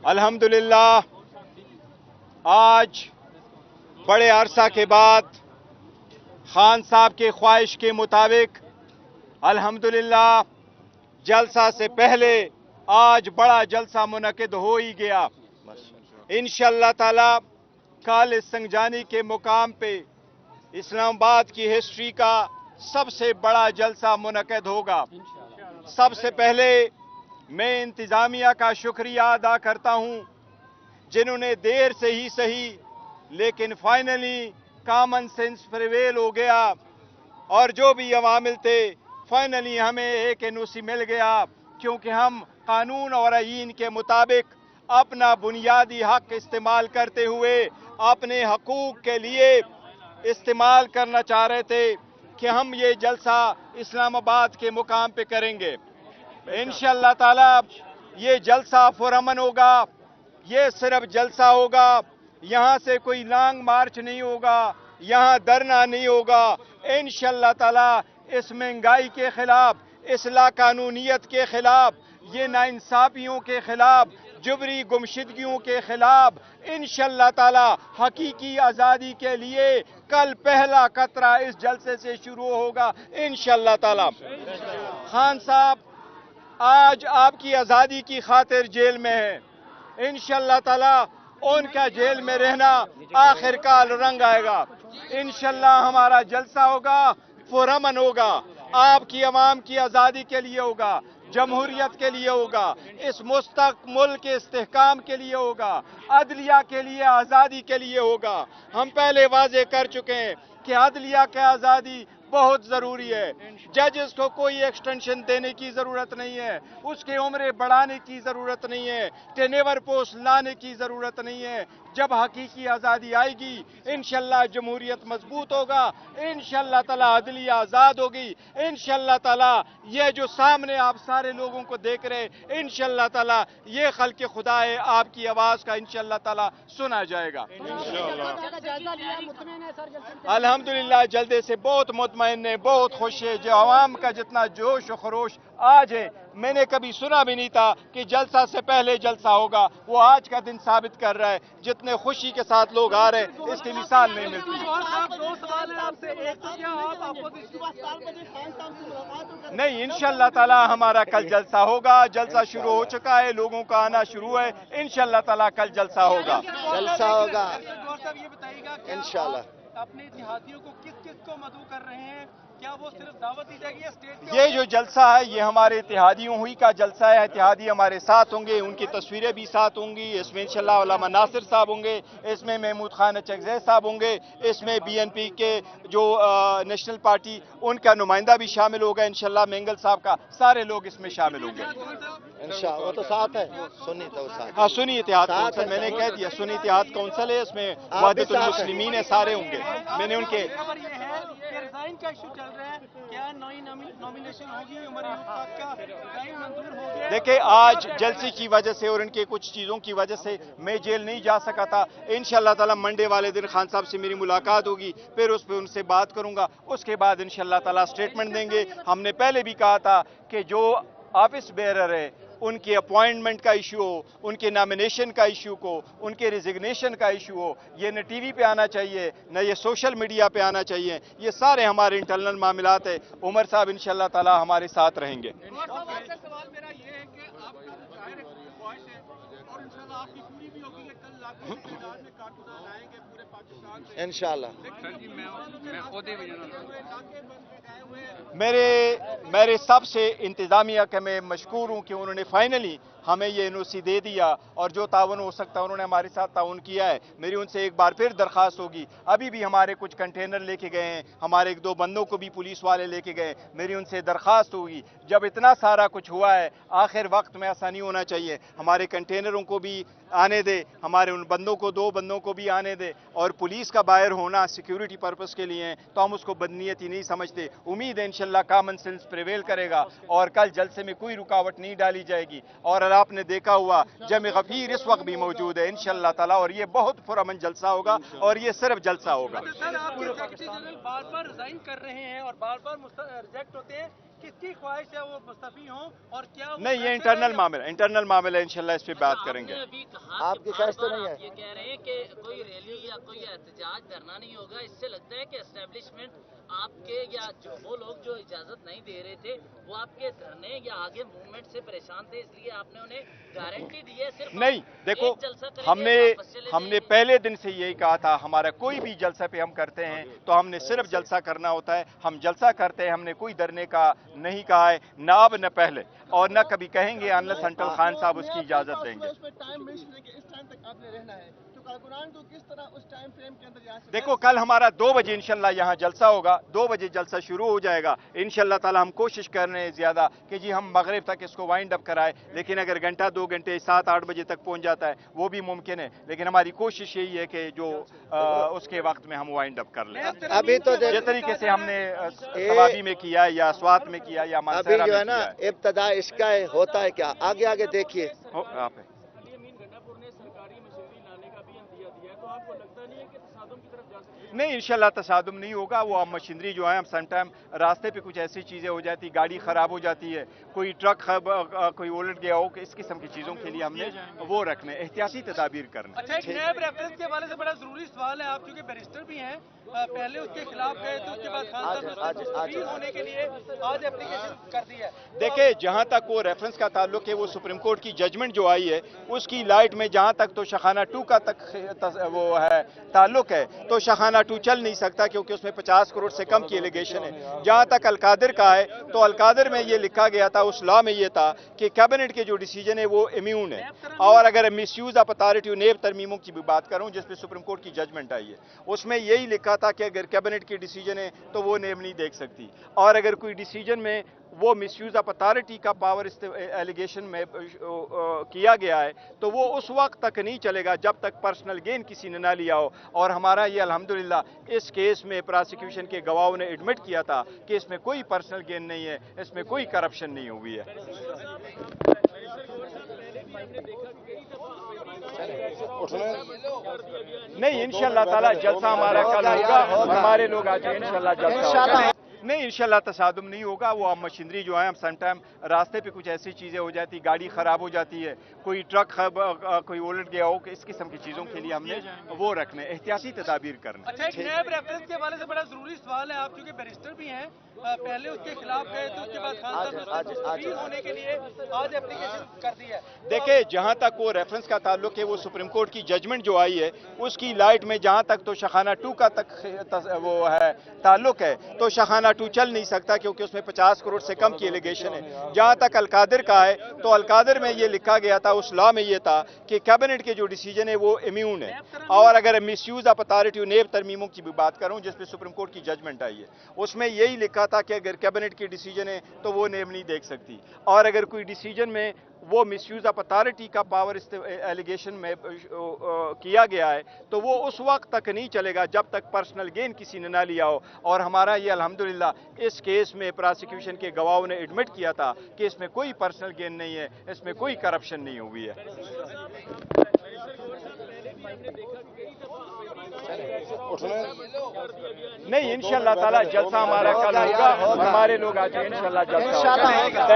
अल्हम्दुलिल्लाह आज बड़े अरसा के बाद खान साहब के ख्वाहिश के मुताबिक अल्हम्दुलिल्लाह जलसा से पहले आज बड़ा जलसा मुनक़िद हो ही गया। इंशाअल्लाह ताला कल इस संगजानी के मुकाम पे इस्लामाबाद की हिस्ट्री का सबसे बड़ा जलसा मुनक़िद होगा। सबसे पहले मैं इंतज़ामिया का शुक्रिया अदा करता हूँ जिन्होंने देर से ही सही लेकिन फाइनली कॉमन सेंस प्रिवेल हो गया और जो भी अवामिल थे फाइनली हमें एक एनओसी मिल गया, क्योंकि हम कानून और आईन के मुताबिक अपना बुनियादी हक इस्तेमाल करते हुए अपने हकूक़ के लिए इस्तेमाल करना चाह रहे थे कि हम ये जलसा इस्लामाबाद के मुकाम पे करेंगे। इंशाअल्लाह ताला ये जलसा पुरअमन होगा। ये सिर्फ जलसा होगा, यहाँ से कोई लॉन्ग मार्च नहीं होगा, यहाँ धरना नहीं होगा। इंशाअल्लाह ताला इस महंगाई के खिलाफ, इस लाकानूनियत के खिलाफ, ये नाइंसाफियों के खिलाफ, जुबरी गुमशुदगियों के खिलाफ इंशाअल्लाह ताला हकीकी आज़ादी के लिए कल पहला कतरा इस जलसे से शुरू होगा इंशाअल्लाह ताला। खान साहब आज आपकी आज़ादी की खातिर जेल में है। इंशाअल्लाह ताला उनका जेल में रहना आखिरकार रंग आएगा। इंशाअल्लाह हमारा जलसा होगा, पुरअमन होगा, आपकी आवाम की आज़ादी के लिए होगा, जमहूरियत के लिए होगा, इस मुल्क के इस्तेहकाम के लिए होगा, अदलिया के लिए, आज़ादी के लिए होगा। हम पहले वाजे कर चुके हैं कि अदलिया की आज़ादी बहुत ज़रूरी है। जजेस को कोई एक्सटेंशन देने की ज़रूरत नहीं है, उसकी उम्रें बढ़ाने की ज़रूरत नहीं है, टेनेवर पोस्ट लाने की ज़रूरत नहीं है। जब हकीकी आज़ादी आएगी इंशाअल्लाह जमहूरियत मजबूत होगा, इंशाअल्लाह ताला अदलिया आज़ाद होगी। इंशाअल्लाह ताला ये जो सामने आप सारे लोगों को देख रहे इंशाअल्लाह ताला ये खल्क़ खुदा है, आपकी आवाज़ का इंशाअल्लाह ताला सुना जाएगा। अल्हम्दुलिल्लाह जल्दे से बहुत मुतमईन है, बहुत खुश है। जो आवाम का जितना जोश और खरोश आज है, मैंने कभी सुना भी नहीं था कि जलसा से पहले जलसा होगा। वो आज का दिन साबित कर रहा है। जितने खुशी के साथ लोग आ रहे हैं इसकी मिसाल नहीं मिलती। नहीं, इंशाअल्लाह ताला हमारा कल जलसा होगा। जलसा शुरू हो चुका है, लोगों का आना शुरू है। इंशाअल्लाह ताला कल जलसा होगा। जलसा होगा ये बताइएगा इंशाअल्लाह। अपने इत्तेहादियों को किस किस को मदऊ कर रहे हैं? क्या वो सिर्फ दावत दी जाएगी या स्टेट? ये जो जलसा है ये हमारे इत्तेहादियों हुई का जलसा है। इत्तेहादी हमारे साथ होंगे, उनकी तस्वीरें भी साथ होंगी। इसमें इंशाअल्लाह उलमा नासिर साहब होंगे, इसमें महमूद खान चकज़ई साहब होंगे, इसमें बीएनपी के जो नेशनल पार्टी उनका नुमाइंदा भी शामिल होगा इंशाअल्लाह, मेंगल साहब का, सारे लोग इसमें शामिल होंगे इंशाअल्लाह। वो तो साथ है, सुन्नी तो साथ। हाँ, सुन्नी इत्तेहाद कौंसिल, मैंने कह दिया सुन्नी इत्तेहाद कौंसिल है, इसमें वहदतुल मुस्लिमीन है, सारे होंगे। मैंने उनके रिजाइन का इशू चल रहा है, क्या नई नॉमिनेशन होगी? उमर अयूब खान का रिजाइन मंजूर हो गया? देखिए आज जलसे की वजह से और इनके कुछ चीज़ों की वजह से मैं जेल नहीं जा सका था। इंशाअल्लाह ताला मंडे वाले दिन खान साहब से मेरी मुलाकात होगी, फिर उस पर उनसे बात करूंगा। उसके बाद इंशाअल्लाह ताला स्टेटमेंट देंगे। हमने पहले भी कहा था कि जो ऑफिस बेरर है उनकी अपॉइंटमेंट का इशू हो, उनके नॉमिनेशन का इशू को, उनके रिजिग्नेशन का इशू हो, ये न टीवी पे आना चाहिए न ये सोशल मीडिया पे आना चाहिए। ये सारे हमारे इंटरनल मामलात है। उमर साहब इंशाअल्लाह ताला हमारे साथ रहेंगे। सवाल मेरा ये है कि आपका जाहिर है ख्वाहिश है और इंशाअल्लाह आपकी पूरी भी होगी कि कल लाखों की तादाद में कारकुनान आएंगे पूरे पाकिस्तान से इंशाअल्लाह। मेरे सबसे इंतज़ामिया के मैं मशकूर हूँ कि उन्होंने फाइनली हमें ये एनओसी दे दिया और जो तावन हो सकता है उन्होंने हमारे साथ ताउन किया है। मेरी उनसे एक बार फिर दरख्वास्त होगी। अभी भी हमारे कुछ कंटेनर लेके गए हैं, हमारे एक दो बंदों को भी पुलिस वाले लेके गए। मेरी उनसे दरख्वास्त होगी, जब इतना सारा कुछ हुआ है आखिर वक्त में ऐसा नहीं होना चाहिए। हमारे कंटेनरों को भी आने दे, हमारे उन बंदों को, दो बंदों को भी आने दे। और पुलिस का बाहर होना सिक्योरिटी पर्पस के लिए है तो हम उसको बदनीयती नहीं समझते। उम्मीद है इंशाल्लाह कॉमन सेंस प्रिवेल करेगा और कल जलसे में कोई रुकावट नहीं डाली जाएगी। और आपने देखा हुआ जमे गफीर इस वक्त भी मौजूद है इंशाअल्लाह ताला, और ये बहुत पुरअमन जलसा होगा और ये सिर्फ जलसा होगा। बार बार रिजाइन कर रहे हैं और बार बार रिजेक्ट होते हैं, किसकी ख्वाहिश है वो मुस्तफी हों और क्या वो नहीं, ये ऐसे इंटरनल मामला है, इंशाल्लाह इस पे बात करेंगे। आपने अभी कहा आपकी कि ख्वाहिश तो बार-बार नहीं है। आप ये कह रहे हैं कि कोई रैली या कोई एहतजाज धरना नहीं होगा। इससे लगता है कि एस्टेब्लिशमेंट आपके या जो वो लोग जो इजाजत नहीं दे रहे थे वो आपके धरने या आगे मूवमेंट से परेशान थे, इसलिए आपने उन्हें गारंटी दी है सिर्फ नहीं, देखो, एक जलसा करेंगे, वापस चले हमने जाएंगे। पहले दिन से यही कहा था, हमारा कोई भी जलसा पे हम करते हैं तो हमने सिर्फ जलसा करना होता है। हम जलसा करते हैं, हमने कोई डरने का नहीं कहा है, ना अब न पहले, और न कभी कहेंगे अनलेस अंटिल खान साहब उसकी इजाजत देंगे। देखो, कल हमारा 2 बजे इंशाल्लाह यहाँ जलसा होगा, 2 बजे जलसा शुरू हो जाएगा इंशाल्लाह ताला। हम कोशिश कर रहे हैं ज्यादा कि जी हम मगरिब तक इसको वाइंड अप कराए, लेकिन अगर घंटा 2 घंटे 7-8 बजे तक पहुंच जाता है वो भी मुमकिन है, लेकिन हमारी कोशिश यही है कि जो उसके वक्त में हम वाइंड अप कर लें। अभी तो जिस तरीके से हमने सवाबी में किया या स्वात में किया या अभी मानसरा जो में है ना किया है। इब्तदा इसका होता है क्या, आगे आगे देखिए। आप है। नहीं, इंशाल्लाह तसादुम नहीं होगा। वो हम मशीनरी जो है, हम समटाइम रास्ते पे कुछ ऐसी चीज़ें हो जाती, गाड़ी ख़राब हो जाती है, कोई ट्रक कोई उलट गया हो, इस किस्म की चीज़ों के लिए हमने वो रखने, एहतियाती तदाबीर करना। अच्छा, एक नैब रेफरेंस के हवाले से बड़ा जरूरी सवाल है। आप चूंकि बैरिस्टर भी हैं, पहले उसके खिलाफ गए तो उसके बाद खान साहब मुस्तफी होने के लिए आज एप्लीकेशन कर दी है। देखिए, जहाँ तक वो रेफरेंस का ताल्लुक है, वो सुप्रीम कोर्ट की जजमेंट जो आई है उसकी लाइट में जहाँ तक तो शखाना 2 का तक वो है ताल्लुक है, तो शखाना 2 चल नहीं सकता क्योंकि उसमें 50 करोड़ से कम की एलिगेशन है। जहाँ तक अलकादिर का है तो अलकादिर में ये लिखा गया था, उस लॉ में ये था कि कैबिनेट के जो डिसीजन है वो इम्यून है। और अगर मिस यूज ऑफ अथॉरिटी नेब तरमीमों की भी बात करूँ जिसपे सुप्रीम कोर्ट की जजमेंट आई है, उसमें यही लिखा था कि अगर कैबिनेट की डिसीजन है तो वो नेब नहीं देख सकती, और अगर कोई डिसीजन में वो मिसयूज ऑफ अथॉरिटी का पावर एलिगेशन में किया गया है तो वो उस वक्त तक नहीं चलेगा जब तक पर्सनल गेन किसी ने ना लिया हो। और हमारा ये अल्हम्दुलिल्लाह इस केस में प्रोसिक्यूशन के गवाहों ने एडमिट किया था कि इसमें कोई पर्सनल गेन नहीं है, इसमें कोई करप्शन नहीं हुई है। नहीं, इंशाल्लाह ताला जलसा हमारा कल होगा, हमारे लोग आ जाए इंशाल्लाह जलसा होगा। नहीं, इंशाल्लाह तसादुम नहीं होगा। वो हम मशीनरी जो है, हम समटाइम रास्ते पे कुछ ऐसी चीज़ें हो जाती, गाड़ी ख़राब हो जाती है, कोई ट्रक कोई उलट गया हो, इस किस्म की चीज़ों के लिए हमने वो रखने, एहतियाती तदाबीर करना। अच्छा, एक नैब रेफरेंस के हवाले से बड़ा जरूरी सवाल है। आप चूंकि बैरिस्टर भी हैं, पहले उसके खिलाफ गए तो उसके बाद खान साहब मुस्तफी होने के लिए आज एप्लीकेशन कर दी है। देखिए, जहाँ तक वो रेफरेंस का ताल्लुक है, वो सुप्रीम कोर्ट की जजमेंट जो आई है उसकी लाइट में जहाँ तक तो शखाना 2 का तक वो है ताल्लुक है, तो शखाना 2 चल नहीं सकता क्योंकि उसमें 50 करोड़ से कम की एलिगेशन है। जहाँ तक अलकादिर का है तो अलकादिर में ये लिखा गया था, उस लॉ में ये था कि कैबिनेट के जो डिसीजन है वो इम्यून है। और अगर मिस यूज ऑफ अथॉरिटी नेब तरमीमों की भी बात करूँ जिसपे सुप्रीम कोर्ट की जजमेंट आई है, उसमें यही लिखा था कि अगर कैबिनेट की डिसीजन है तो वो नेब नहीं देख सकती, और अगर कोई डिसीजन में वो मिसयूज ऑफ अथॉरिटी का पावर एलिगेशन में किया गया है तो वो उस वक्त तक नहीं चलेगा जब तक पर्सनल गेन किसी ने ना लिया हो। और हमारा ये अल्हम्दुलिल्लाह इस केस में प्रोसिक्यूशन के गवाहों ने एडमिट किया था कि इसमें कोई पर्सनल गेन नहीं है, इसमें कोई करप्शन नहीं हुई है। नहीं, इंशाल्लाह ताला जलसा हमारा कल होगा, हमारे लोग आ जाए इंशाल्लाह जलसा होगा।